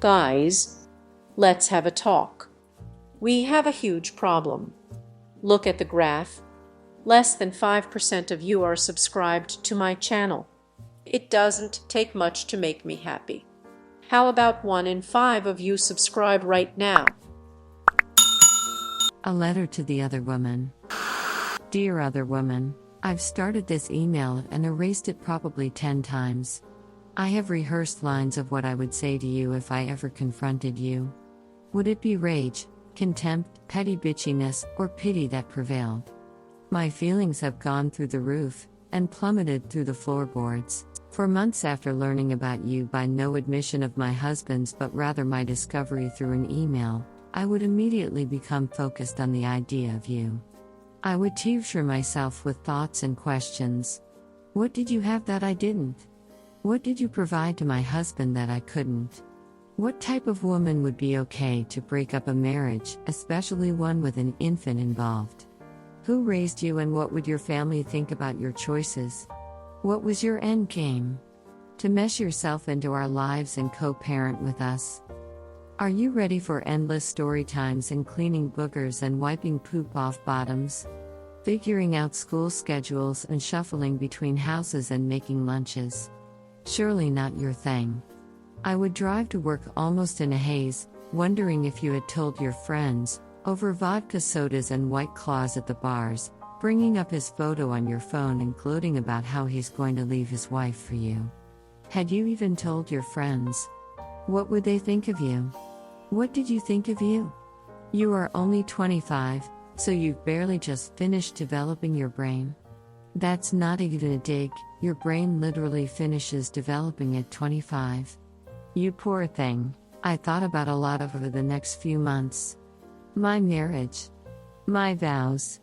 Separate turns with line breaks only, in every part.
Guys, let's have a talk. We have a huge problem. Look at the graph. Less than 5% of you are subscribed to my channel. It doesn't take much to make me happy. How about 1 in 5 of you subscribe right now?
A letter to the other woman. Dear other woman, I've started this email and erased it probably 10 times. I have rehearsed lines of what I would say to you if I ever confronted you. Would it be rage, contempt, petty bitchiness, or pity that prevailed? My feelings have gone through the roof and plummeted through the floorboards. For months after learning about you by no admission of my husband's but rather my discovery through an email, I would immediately become focused on the idea of you. I would torture myself with thoughts and questions. What did you have that I didn't? What did you provide to my husband that I couldn't? What type of woman would be okay to break up a marriage, especially one with an infant involved? Who raised you and what would your family think about your choices? What was your end game? To mesh yourself into our lives and co-parent with us. Are you ready for endless story times and cleaning boogers and wiping poop off bottoms? Figuring out school schedules and shuffling between houses and making lunches? Surely not your thing. I would drive to work almost in a haze, wondering if you had told your friends, over vodka sodas and white claws at the bars, bringing up his photo on your phone and gloating about how he's going to leave his wife for you. Had you even told your friends? What would they think of you? What did you think of you? You are only 25, so you've barely just finished developing your brain. That's not even a dig, your brain literally finishes developing at 25. You poor thing, I thought about a lot over the next few months. My marriage. My vows.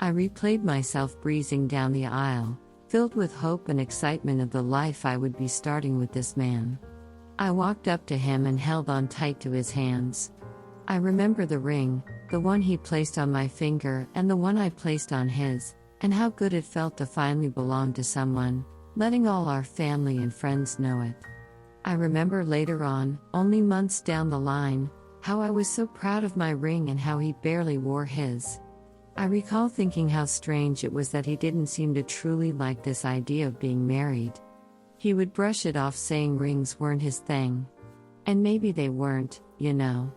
I replayed myself breezing down the aisle, filled with hope and excitement of the life I would be starting with this man. I walked up to him and held on tight to his hands. I remember the ring, the one he placed on my finger and the one I placed on his, and how good it felt to finally belong to someone, letting all our family and friends know it. I remember later on, only months down the line, how I was so proud of my ring and how he barely wore his. I recall thinking how strange it was that he didn't seem to truly like this idea of being married. He would brush it off saying rings weren't his thing. And maybe they weren't, you know.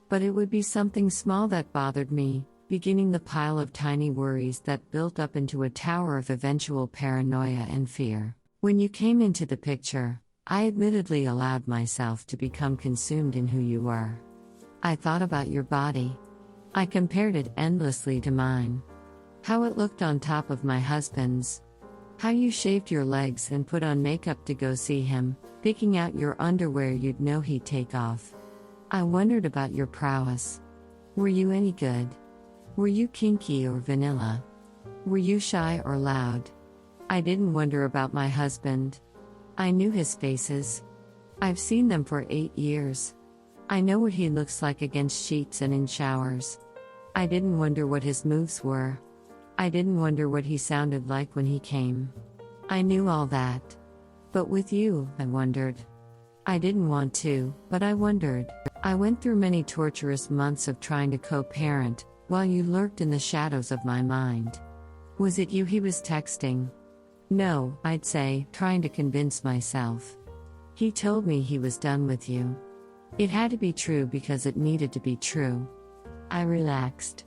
But it would be something small that bothered me, beginning the pile of tiny worries that built up into a tower of eventual paranoia and fear. When you came into the picture, I admittedly allowed myself to become consumed in who you were. I thought about your body. I compared it endlessly to mine. How it looked on top of my husband's. How you shaved your legs and put on makeup to go see him, picking out your underwear you'd know he'd take off. I wondered about your prowess. Were you any good? Were you kinky or vanilla? Were you shy or loud? I didn't wonder about my husband. I knew his faces. I've seen them for 8 years. I know what he looks like against sheets and in showers. I didn't wonder what his moves were. I didn't wonder what he sounded like when he came. I knew all that. But with you, I wondered. I didn't want to, but I wondered. I went through many torturous months of trying to co-parent, while you lurked in the shadows of my mind. Was it you he was texting? No, I'd say, trying to convince myself. He told me he was done with you. It had to be true because it needed to be true. I relaxed.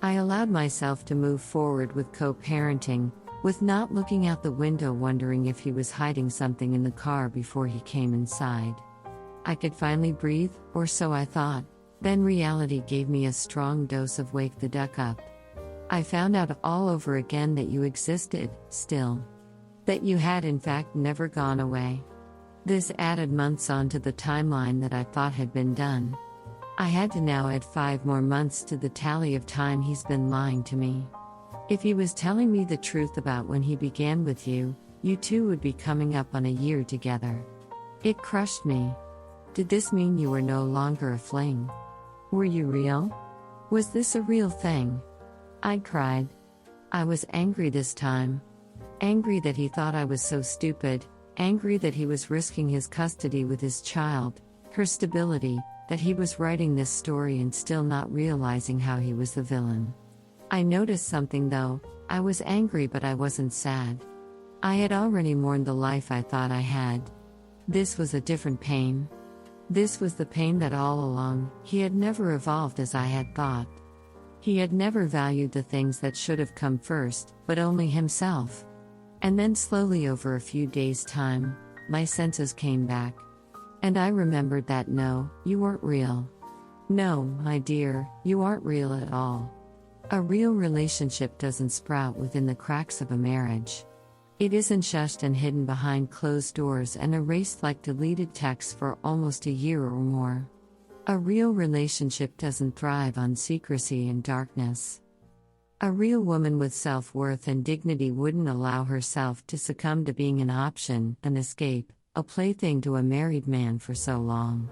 I allowed myself to move forward with co-parenting, with not looking out the window wondering if he was hiding something in the car before he came inside. I could finally breathe, or so I thought. Then reality gave me a strong dose of wake the duck up. I found out all over again that you existed, still. That you had in fact never gone away. This added months onto the timeline that I thought had been done. I had to now add 5 more months to the tally of time he's been lying to me. If he was telling me the truth about when he began with you, you two would be coming up on a year together. It crushed me. Did this mean you were no longer a fling? Were you real? Was this a real thing? I cried. I was angry this time. Angry that he thought I was so stupid, angry that he was risking his custody with his child, Her stability, that he was writing this story and still not realizing how he was the villain. I noticed something though. I was angry, but I wasn't sad. I had already mourned the life I thought I had. This was a different pain. This was the pain that all along, he had never evolved as I had thought. He had never valued the things that should have come first, but only himself. And then slowly over a few days' time, my senses came back. And I remembered that no, you weren't real. No, my dear, you aren't real at all. A real relationship doesn't sprout within the cracks of a marriage. It isn't shushed and hidden behind closed doors and erased like deleted text for almost a year or more. A real relationship doesn't thrive on secrecy and darkness. A real woman with self-worth and dignity wouldn't allow herself to succumb to being an option, an escape, a plaything to a married man for so long.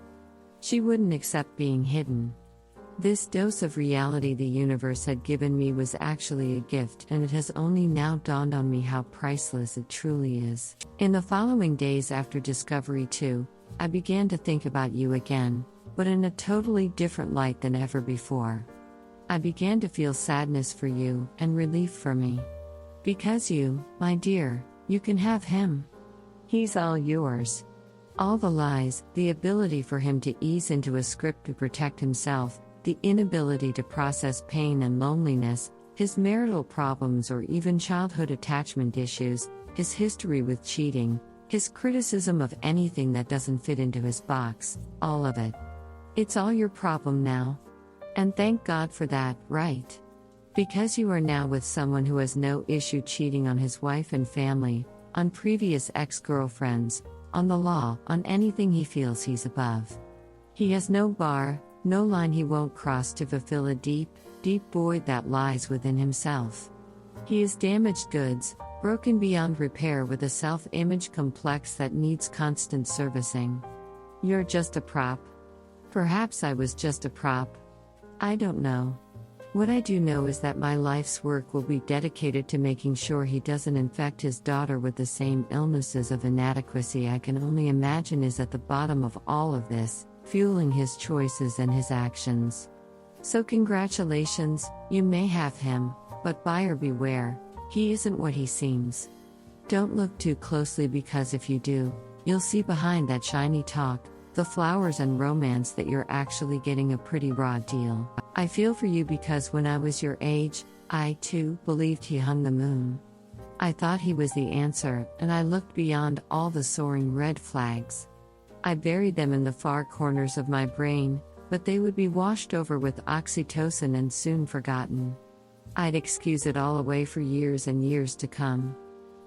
She wouldn't accept being hidden. This dose of reality the universe had given me was actually a gift, and it has only now dawned on me how priceless it truly is. In the following days after Discovery 2, I began to think about you again, but in a totally different light than ever before. I began to feel sadness for you and relief for me. Because you, my dear, you can have him. He's all yours. All the lies, the ability for him to ease into a script to protect himself, the inability to process pain and loneliness, his marital problems or even childhood attachment issues, his history with cheating, his criticism of anything that doesn't fit into his box, all of it. It's all your problem now. And thank God for that, right? Because you are now with someone who has no issue cheating on his wife and family, on previous ex-girlfriends, on the law, on anything he feels he's above. He has no bar, no line he won't cross to fulfill a deep, deep void that lies within himself. He is damaged goods, broken beyond repair with a self-image complex that needs constant servicing. You're just a prop. Perhaps I was just a prop. I don't know. What I do know is that my life's work will be dedicated to making sure he doesn't infect his daughter with the same illnesses of inadequacy I can only imagine is at the bottom of all of this, fueling his choices and his actions. So congratulations, you may have him, but buyer beware, he isn't what he seems. Don't look too closely because if you do, you'll see behind that shiny talk, the flowers and romance that you're actually getting a pretty raw deal. I feel for you because when I was your age, I too believed he hung the moon. I thought he was the answer, and I looked beyond all the soaring red flags. I buried them in the far corners of my brain, but they would be washed over with oxytocin and soon forgotten. I'd excuse it all away for years and years to come.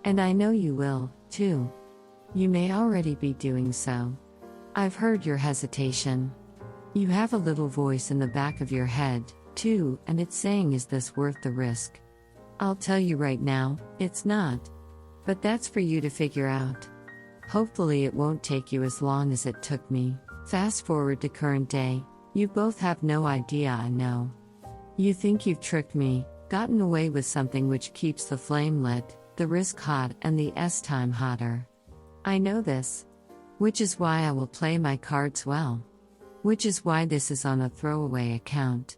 And I know you will, too. You may already be doing so. I've heard your hesitation. You have a little voice in the back of your head, too, and it's saying, is this worth the risk? I'll tell you right now, it's not. But that's for you to figure out. Hopefully it won't take you as long as it took me. Fast forward to current day, you both have no idea I know. You think you've tricked me, gotten away with something which keeps the flame lit, the risk hot and the S-time hotter. I know this. Which is why I will play my cards well. Which is why this is on a throwaway account.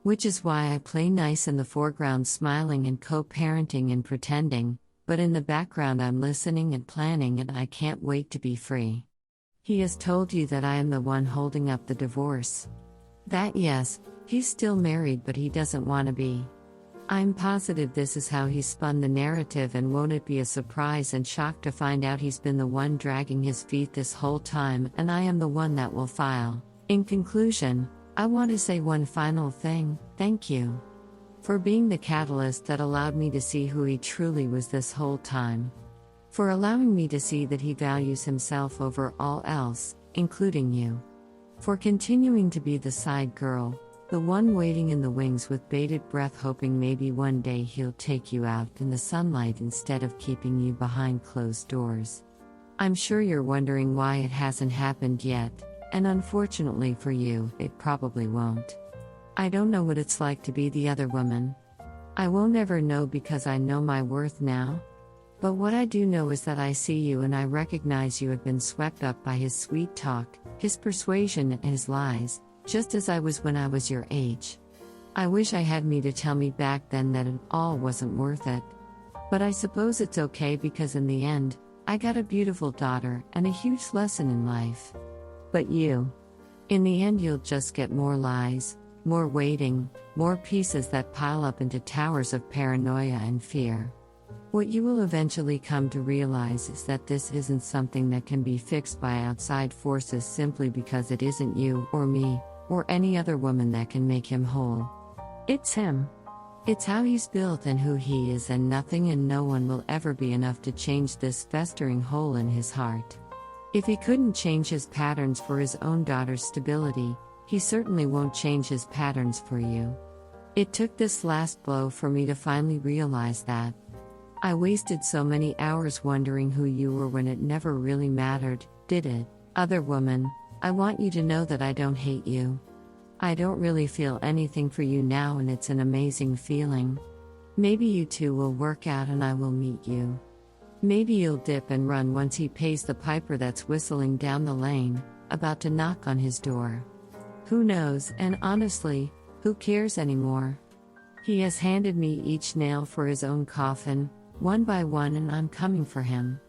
Which is why I play nice in the foreground, smiling and co-parenting and pretending, but in the background I'm listening and planning, and I can't wait to be free. He has told you that I am the one holding up the divorce. That yes, he's still married but he doesn't want to be. I'm positive this is how he spun the narrative, and won't it be a surprise and shock to find out he's been the one dragging his feet this whole time and I am the one that will file. In conclusion, I want to say one final thing, thank you. For being the catalyst that allowed me to see who he truly was this whole time. For allowing me to see that he values himself over all else, including you. For continuing to be the side girl, the one waiting in the wings with bated breath, hoping maybe one day he'll take you out in the sunlight instead of keeping you behind closed doors. I'm sure you're wondering why it hasn't happened yet, and unfortunately for you, it probably won't. I don't know what it's like to be the other woman. I won't ever know because I know my worth now. But what I do know is that I see you and I recognize you have been swept up by his sweet talk, his persuasion and his lies, just as I was when I was your age. I wish I had me to tell me back then that it all wasn't worth it. But I suppose it's okay because in the end, I got a beautiful daughter and a huge lesson in life. But you? In the end you'll just get more lies, more waiting, more pieces that pile up into towers of paranoia and fear. What you will eventually come to realize is that this isn't something that can be fixed by outside forces simply because it isn't you or me, or any other woman that can make him whole. It's him. It's how he's built and who he is, and nothing and no one will ever be enough to change this festering hole in his heart. If he couldn't change his patterns for his own daughter's stability, he certainly won't change his patterns for you. It took this last blow for me to finally realize that. I wasted so many hours wondering who you were when it never really mattered, did it? Other woman, I want you to know that I don't hate you. I don't really feel anything for you now, and it's an amazing feeling. Maybe you two will work out and I will meet you. Maybe you'll dip and run once he pays the piper that's whistling down the lane, about to knock on his door. Who knows, and honestly, who cares anymore? He has handed me each nail for his own coffin, one by one, and I'm coming for him.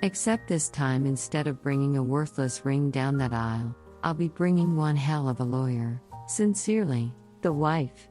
Except this time, instead of bringing a worthless ring down that aisle, I'll be bringing one hell of a lawyer. Sincerely, the wife.